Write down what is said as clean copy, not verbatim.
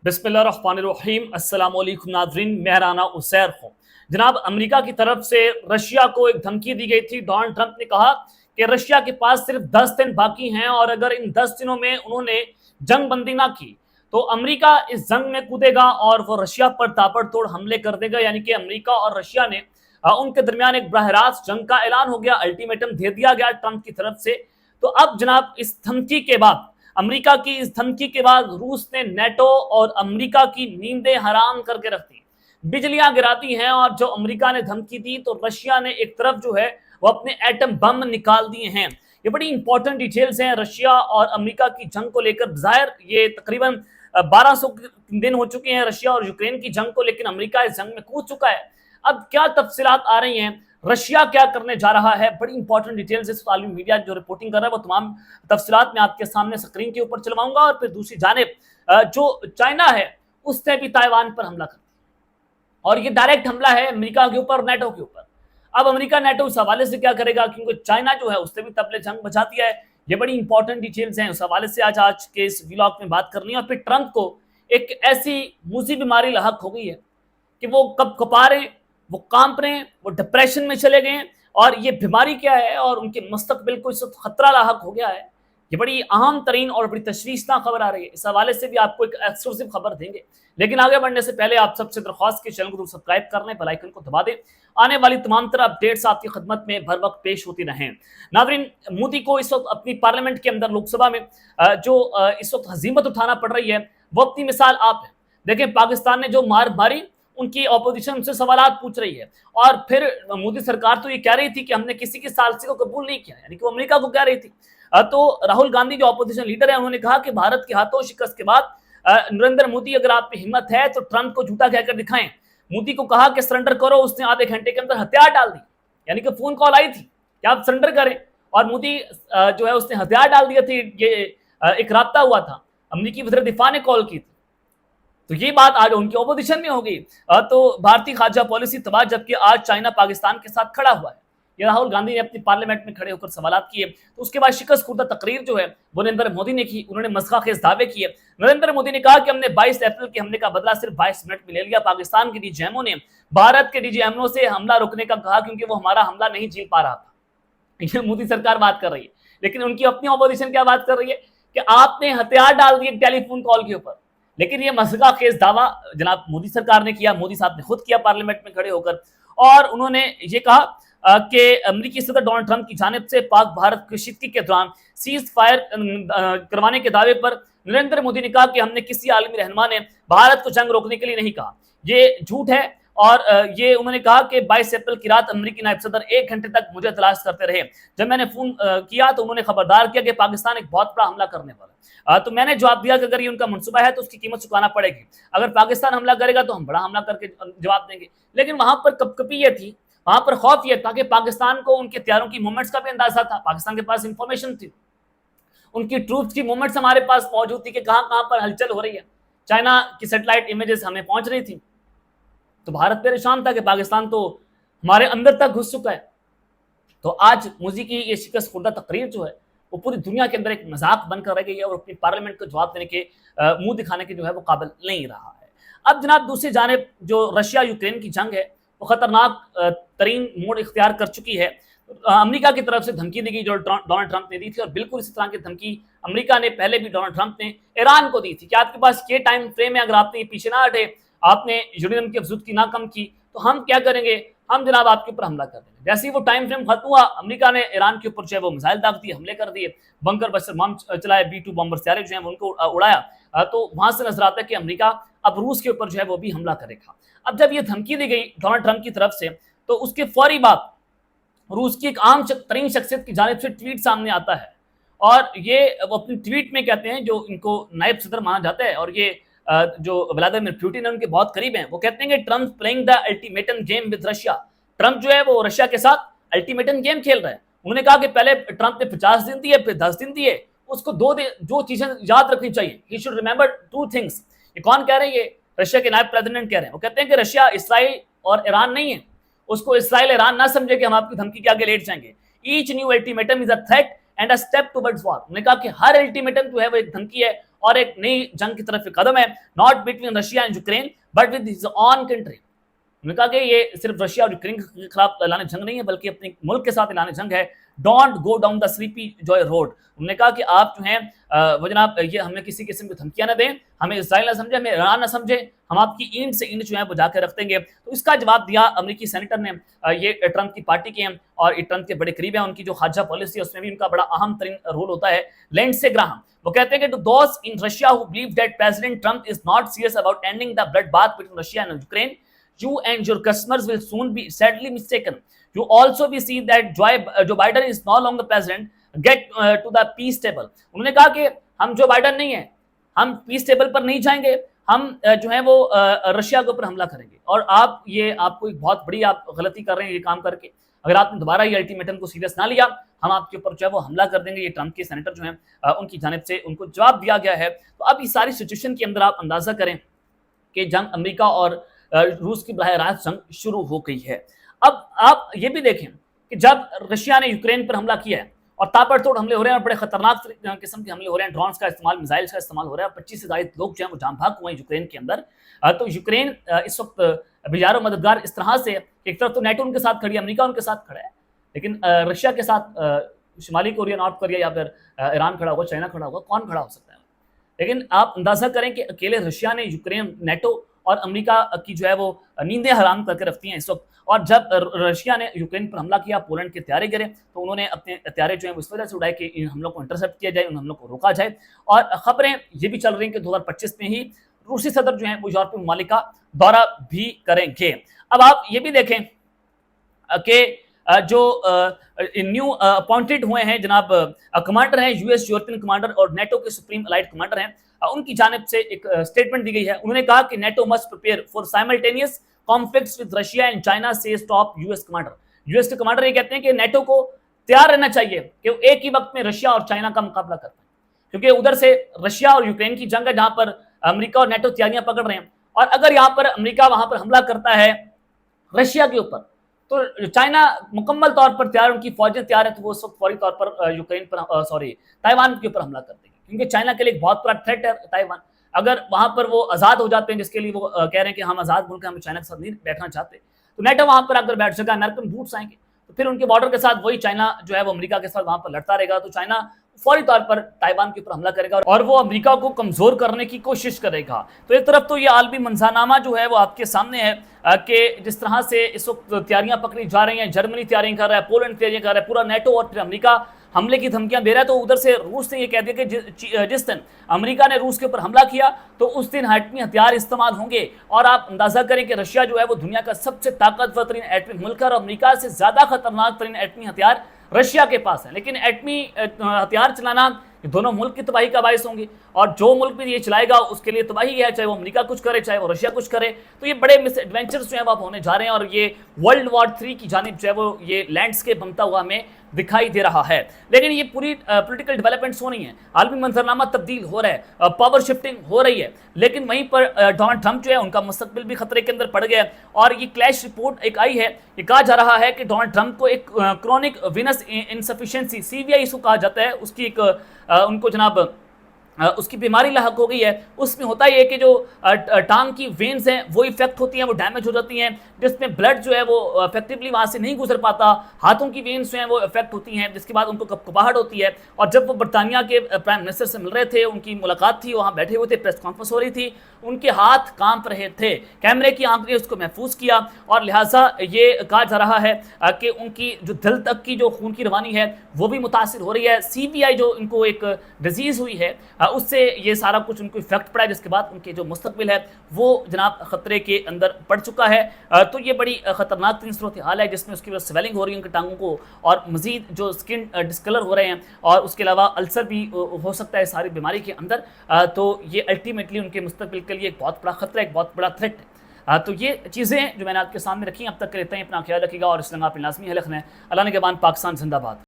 बिस्मिल्लाहिर्रहमानिर्रहीम अस्सलाम वालेकुम नाज़रीन, मैं राना उसैर हूँ। जनाब, अमेरिका की तरफ से रशिया को एक धमकी दी गई थी। डोनाल्ड ट्रंप ने कहा कि रशिया के पास सिर्फ 10 दिन बाकी हैं और अगर इन 10 दिनों में उन्होंने जंग बंदी ना की तो अमेरिका इस जंग में कूदेगा और वो रशिया पर ताबड़तोड़ हमले कर देगा। यानी कि अमेरिका और रशिया ने उनके दरमियान एक बरह रास्त जंग का ऐलान हो गया, अल्टीमेटम दे दिया गया ट्रंप की तरफ से। तो अब जनाब, इस धमकी के बाद, अमेरिका की इस धमकी के बाद रूस ने नेटो और अमेरिका की नींदें हराम करके रख दी, बिजलियां गिराती हैं। और जो अमेरिका ने धमकी दी तो रशिया ने एक तरफ जो है वो अपने एटम बम निकाल दिए हैं। ये बड़ी इंपॉर्टेंट डिटेल्स हैं रशिया और अमेरिका की जंग को लेकर। जाहिर ये तकरीबन 1200 दिन हो चुके हैं रशिया और यूक्रेन की जंग को, लेकिन अमेरिका इस जंग में कूद चुका है। अब क्या तफसीलात आ रही हैं, रशिया क्या करने जा रहा है, बड़ी इंपॉर्टेंट डिटेल्स इस आलमी मीडिया जो रिपोर्टिंग कर रहा है वो तमाम तफसीलात मैं आपके सामने स्क्रीन के ऊपर चलवाऊंगा। और फिर दूसरी जानिब जो चाइना है उसने भी ताइवान पर हमला कर दिया और ये डायरेक्ट हमला है अमेरिका के ऊपर, नेटो के ऊपर। अब अमेरिका नेटो इस हवाले से क्या करेगा, क्योंकि चाइना जो है उसने भी तबले जंग बचा दिया है। ये बड़ी इंपॉर्टेंट डिटेल्स हैं, उस हवाले से आज के इस व्लॉग में बात करनी है। और फिर ट्रंप को एक ऐसी मूसी बीमारी लाहक हो गई है कि वो कब कपा रहे, वो कांप रहे हैं, वो डिप्रेशन में चले गए हैं। और ये बीमारी क्या है और उनके मुस्तकबिल को इस वक्त खतरा लाहक हो गया है, ये बड़ी अहम तरीन और बड़ी तशवीशनाक खबर आ रही है। इस हवाले से भी आपको एक एक्सक्लूसिव खबर देंगे। लेकिन आगे बढ़ने से पहले आप सबसे दरख्वास्त के चैनल को सब्सक्राइब कर लें, बेल आइकन को दबा दें। आने वाली तमाम तरह अपडेट्स आपकी खिदमत में भर वक्त पेश होती रहें। नाज़रीन, मोदी को इस वक्त अपनी पार्लियामेंट के अंदर, लोकसभा में जो इस वक्त हजीमत उठाना पड़ रही है वो अपनी मिसाल आप है। देखें, पाकिस्तान ने जो मार मारी, उनकी अपोजिशन उनसे सवालात पूछ रही है। और फिर मोदी सरकार तो ये कह रही थी कि हमने किसी की सालसी को कबूल नहीं किया, यानी कि वो अमेरिका को कह रही थी। तो राहुल गांधी जो अपोजिशन लीडर है उन्होंने कहा कि भारत के हाथों शिकस्त के बाद नरेंद्र मोदी, अगर आप में हिम्मत है तो ट्रंप को झूठा कहकर दिखाएं। मोदी को कहा कि सरेंडर करो, उसने आधे घंटे के अंदर हथियार डाल दी। यानी कि फोन कॉल आई थी कि आप सरेंडर करें और मोदी जो है उसने हथियार डाल दिए थे। ये एक राब्ता हुआ था, अमेरिकी वज़ीर दिफा ने कॉल की थी। तो ये बात आज उनकी ओपोजिशन में हो गई। तो भारतीय खारजा पॉलिसी तबाह, जबकि आज चाइना पाकिस्तान के साथ खड़ा हुआ है। ये राहुल गांधी ने अपनी पार्लियामेंट में खड़े होकर सवालात किए। तो उसके बाद शिकस्त खुर्दा तकरीर जो है वो नरेंद्र मोदी ने की। उन्होंने मज़ाक़ेज़ दावे किए। नरेंद्र मोदी ने कहा कि हमने 22 अप्रैल के हमले का बदला सिर्फ 22 मिनट में ले लिया। पाकिस्तान के डीजीएमओ ने भारत के डीजीएमओ से हमला रोकने का कहा क्योंकि वो हमारा हमला नहीं झेल पा रहा था। ये मोदी सरकार बात कर रही है, लेकिन उनकी अपनी अपोजिशन क्या बात कर रही है कि आपने हथियार डाल दिए टेलीफोन कॉल के ऊपर। लेकिन ये मज़ाक़ेज़ दावा जनाब मोदी सरकार ने किया, मोदी साहब ने खुद किया पार्लियामेंट में खड़े होकर। और उन्होंने ये कहा कि अमेरिकी सदर डोनाल्ड ट्रंप की जानिब से पाक भारत कशीदगी के दौरान सीज फायर करवाने के दावे पर नरेंद्र मोदी ने कहा कि हमने किसी आलमी रहनुमा ने भारत को जंग रोकने के लिए नहीं कहा, ये झूठ है। और ये उन्होंने कहा कि 22 अप्रैल की रात अमेरिकी नायब सदर 1 घंटे तक मुझे तलाश करते रहे। जब मैंने फोन किया तो उन्होंने खबरदार किया कि पाकिस्तान एक बहुत बड़ा हमला करने वाला है। तो मैंने जवाब दिया कि अगर ये उनका मनसूबा है तो उसकी कीमत चुकाना पड़ेगी। अगर पाकिस्तान हमला करेगा तो हम बड़ा हमला करके जवाब देंगे। लेकिन वहां पर कपकपी ये थी, वहां पर खौफ यह था कि पाकिस्तान को उनके हथियारों की मूवमेंट्स का भी अंदाजा था। पाकिस्तान के पास इंफॉर्मेशन थी, उनकी ट्रूप्स की मूवमेंट्स हमारे पास मौजूद थी कि कहां कहां पर हलचल हो रही है। चाइना की सैटेलाइट इमेजेस हमें पहुंच रही थी। तो भारत परेशान था कि पाकिस्तान तो हमारे अंदर तक घुस चुका है। तो आज मोदी की ये शिकस्त खुर्दा तकरीर जो है वो पूरी दुनिया के अंदर एक मजाक बनकर रह गई है और अपनी पार्लियामेंट को जवाब देने के, मुंह दिखाने के जो है वो काबिल नहीं रहा है। अब जनाब, दूसरी जानिब जो रशिया यूक्रेन की जंग है वो खतरनाक तरीन मोड़ इख्तियार कर चुकी है। अमेरिका की तरफ से धमकी दी गई जो डोनाल्ड ट्रंप ने दी थी, और बिल्कुल इसी तरह की धमकी अमेरिका ने पहले भी डोनाल्ड ट्रंप ने ईरान को दी थी कि आपके पास ये टाइम फ्रेम है, अगर आपने ये पीछे ना हटे, आपने यूरेनियम की अफजूदगी ना कम की तो हम क्या करेंगे, हम जनाब आपके ऊपर हमला कर देंगे। जैसे ही वो टाइम फ्रेम खत्म हुआ, अमेरिका ने ईरान के ऊपर जो है वो मिसाइल दाग दिए, हमले कर दिए, बंकर बस्टर बम चलाए, B-2 बॉम्बर सियारे जो है उनको उड़ाया। तो वहां से नजर आता है कि अमेरिका अब रूस के ऊपर जो है वो भी हमला करेगा। अब जब ये धमकी दी गई डोनाल्ड ट्रंप की तरफ से, तो उसके फौरी बाद रूस की एक आम तरीन शख्सियत की जानिब से ट्वीट सामने आता है। और ये वो अपनी ट्वीट में कहते हैं, जो इनको नायब सदर माना जाता है और ये जो व्लादिमीर पुतिन है उनके बहुत करीब हैं, वो कहते हैं कि Trump playing the ultimatum game with Russia. Trump जो है वो रशिया के साथ अल्टीमेटम गेम खेल रहा है। उन्होंने कहा कि पहले ट्रंप ने 50 दिन दिए, फिर 10 दिन दिए, उसको 2 दिन जो चीजें याद रखनी चाहिए, ही शुड रिमेंबर 2 थिंग्स। ये कौन कह रहे हैं? ये रशिया के नायब प्रेसिडेंट कह रहे हैं। वो कहते हैं कि रशिया इसराइल और ईरान नहीं है, उसको इसराइल ईरान ना समझे कि हम आपकी धमकी के आगे लेट जाएंगे। Each new ultimatum is a threat and a step towards war. उन्होंने कहा कि हर अल्टीमेटम जो है वो एक धमकी है और एक नई जंग की तरफ एक कदम है, not between Russia and Ukraine but with his on country. उन्होंने कहा कि ये सिर्फ रशिया और यूक्रेन के खिलाफ ऐलान जंग नहीं है बल्कि अपने मुल्क के साथ ऐलान जंग है। Don't go down the sleepy Joy road. उन्होंने कहा कि आप जो हैं वो जनाब ये हमें किसी किस्म की धमकियां ना दें, हमें इसराइल ना समझे, हमें ईरान ना समझे, हम आपकी ईंट से ईंट जो है वो जाकर रख देंगे। तो इसका जवाब दिया अमेरिकी सेनेटर ने। ये ट्रंप की पार्टी के हैं और ये ट्रंप के बड़े करीब हैं। उनकी जो खारजा पॉलिसी है उसमें भी उनका बड़ा अहम तरीन रोल होता है। लिंडसे ग्राहम वो कहते हैं कि to those in Russia who believe that president Trump is not serious about ending the blood bath between Russia and Ukraine, you and your customers will soon be sadly mistaken. You also be see that Joe Biden is no longer president. Get to the peace table. उन्होंने कहा कि हम जो Biden नहीं है, हम piece table पर नहीं जाएंगे, हम जो है वो रशिया के ऊपर हमला करेंगे। और आपको एक बहुत बड़ी आप गलती कर रहे हैं ये काम करके। अगर आपने दोबारा ये अल्टीमेटम को सीरियस ना लिया, हम आपके ऊपर जो है वो हमला कर देंगे। ये ट्रंप के सेनेटर जो हैं उनकी जानिब से उनको जवाब दिया गया है। तो अब इस सारी सिचुएशन के अंदर आप अंदाजा करें कि जंग अमेरिका और रूस की बराह रास्त जंग शुरू हो गई है। अब आप ये भी देखें कि जब रशिया ने यूक्रेन पर हमला किया है और ताबड़तोड़ हमले हो रहे हैं और बड़े खतरनाक किस्म के हमले हो रहे हैं, ड्रोन्स का इस्तेमाल, मिसाइल्स का इस्तेमाल हो रहा है, 25 से ज्यादा लोग जो हैं वो जान भाग हुए हैं यूक्रेन के अंदर। तो यूक्रेन इस वक्त बेजारो मददगार इस तरह से, एक तरफ तो नेटो उनके साथ खड़ी है, अमेरिका उनके साथ खड़ा है, लेकिन रशिया के साथ शुमाली कोरिया, नॉर्थ कोरिया या फिर ईरान खड़ा होगा, चाइना खड़ा होगा, कौन खड़ा हो सकता है? लेकिन आप अंदाजा करें कि अकेले रशिया ने यूक्रेन, नेटो और अमेरिका की जो है वो नींदें हराम करके रखती हैं इस वक्त। और जब रशिया ने यूक्रेन पर हमला किया, पोलैंड के हथियारे गिरे, तो उन्होंने अपने हथियारे जो है इस वजह से उड़ाए कि इन हमलों को इंटरसेप्ट किया जाए, उन हमलों को रोका जाए। और खबरें ये भी चल रही हैं कि 2025 में ही रूसी सदर जो है वो यूरोपीय ममालिक का दौरा भी करेंगे। अब आप ये भी देखें कि जो न्यू अपॉइंटेड हुए हैं जनाब कमांडर हैं, यूएस यूरोपियन कमांडर और नेटो के सुप्रीम अलाइड कमांडर हैं, उनकी जानिब से एक स्टेटमेंट दी गई है। उन्होंने कहा कि NATO must prepare for simultaneous conflicts with Russia and China से टॉप यूएस कमांडर। यूएस के कमांडर ये कहते हैं कि नेटो को तैयार रहना चाहिए कि वो एक ही वक्त में रशिया और चाइना का मुकाबला कर पाए, क्योंकि उधर से रशिया और यूक्रेन की जंग है जहां पर अमेरिका और नेटो तैयारियां पकड़ रहे हैं। और अगर यहां पर अमेरिका वहां पर हमला करता है रशिया के ऊपर, तो चाइना मुकम्मल तौर पर तैयार, उनकी फौजें तैयार है, तो वो उस वक्त फौरी तौर पर यूक्रेन पर ताइवान के ऊपर हमला कर देंगे, क्योंकि चाइना के लिए एक बहुत बड़ा थ्रेट है ताइवान। अगर वहां पर वो आजाद हो जाते हैं, जिसके लिए वो कह रहे हैं कि हम आजाद मुल्क हैं, हम चाइना के साथ नहीं बैठना चाहते, तो नेटो वहां पर अगर बैठ सका, अमेरिकन बूट्स आएंगे, तो फिर उनके बॉर्डर के साथ वही चाइना जो है वो अमेरिका के साथ वहां पर लड़ता रहेगा। तो चाइना फौरी तौर पर ताइवान के ऊपर हमला करेगा और वो अमेरिका को कमजोर करने की कोशिश करेगा। तो एक तरफ तो ये आलमी मंजरनामा जो है वो आपके सामने है कि जिस तरह से इस वक्त तैयारियां पकड़ी जा रही हैं, जर्मनी तैयारियां कर रहा है, पोलैंड तैयारियां कर रहा है, पूरा नेटो और फिर अमेरिका हमले की धमकियां दे रहा है। तो उधर से रूस ने ये कह दिया कि जिस दिन अमेरिका ने रूस के ऊपर हमला किया तो उस दिन एटमी हथियार इस्तेमाल होंगे। और आप अंदाजा करें कि रशिया जो है वो दुनिया का सबसे ताकतवर तरीन एटमी मुल्क है और अमेरिका से ज्यादा खतरनाक तरीन एटमी हथियार रशिया के पास है। लेकिन एटमी हथियार चलाना दोनों मुल्क की तबाही का बायस होंगे और जो मुल्क भी ये चलाएगा उसके लिए तबाही है, चाहे वो अमेरिका कुछ करे चाहे वो रशिया कुछ करे। तो ये बड़े मिस एडवेंचर्स जो है वो होने जा रहे हैं और ये वर्ल्ड वॉर 3 की जानिब जो है वो ये लैंडस्केप बनता हुआ हमें दिखाई दे रहा है। लेकिन ये पूरी पॉलिटिकल डेवलपमेंट्स हो रही है, आलमी मंजरनामा तब्दील हो रहा है, पावर शिफ्टिंग हो रही है, लेकिन वहीं पर डोनाल्ड ट्रंप जो है उनका मुस्तकबिल भी खतरे के अंदर पड़ गया। और ये क्लैश रिपोर्ट एक आई है, ये कहा जा रहा है कि डोनाल्ड ट्रंप को एक क्रोनिक विनस इनसफिशिएंसी, सीवीआई इसको कहा जाता है, उसकी एक उनको जनाब उसकी बीमारी लाहक हो गई है। उसमें होता ही है कि जो टांग की वेन्स हैं वो इफेक्ट होती हैं, वो डैमेज हो जाती हैं, जिसमें ब्लड जो है वो इफेक्टिवली वहाँ से नहीं गुजर पाता। हाथों की वेन्स जो हैं वो इफेक्ट होती हैं, जिसके बाद उनको कपकपाहट होती है। और जब वो बरतानिया के प्राइम मिनिस्टर से मिल रहे थे, उनकी मुलाकात थी, वहाँ बैठे हुए थे, प्रेस कॉन्फ्रेंस हो रही थी, उनके हाथ कांप रहे थे, कैमरे की आंख ने उसको महफूज किया और लिहाजा ये कहा जा रहा है कि उनकी जो दिल तक की जो खून की रवानी है वो भी मुतासिर हो रही है। सीवीआई जो इनको एक डिजीज़ हुई है उससे ये सारा कुछ उनको इफेक्ट पड़ा है, जिसके बाद उनके जो मुस्तकबिल है वो जनाब खतरे के अंदर पड़ चुका है। तो ये बड़ी खतरनाक तीन सूरत हाल है, जिसमें उसकी वजह स्वेलिंग हो रही है उनकी टांगों को और मजीद जो स्किन डिस्कलर हो रहे हैं और उसके अलावा अल्सर भी हो सकता है सारी बीमारी के अंदर। तो ये अल्टीमेटली उनके मुस्तकबिल के लिए एक बहुत बड़ा खतरा, एक बहुत बड़ा थ्रेट है। तो ये चीज़ें जो मैंने आपके सामने रखी, अब तक के रहते हैं, अपना ख्याल रखिएगा और इस आप लाजमी है लिखना है। अल्लाह ने के बाद पाकिस्तान जिंदाबाद।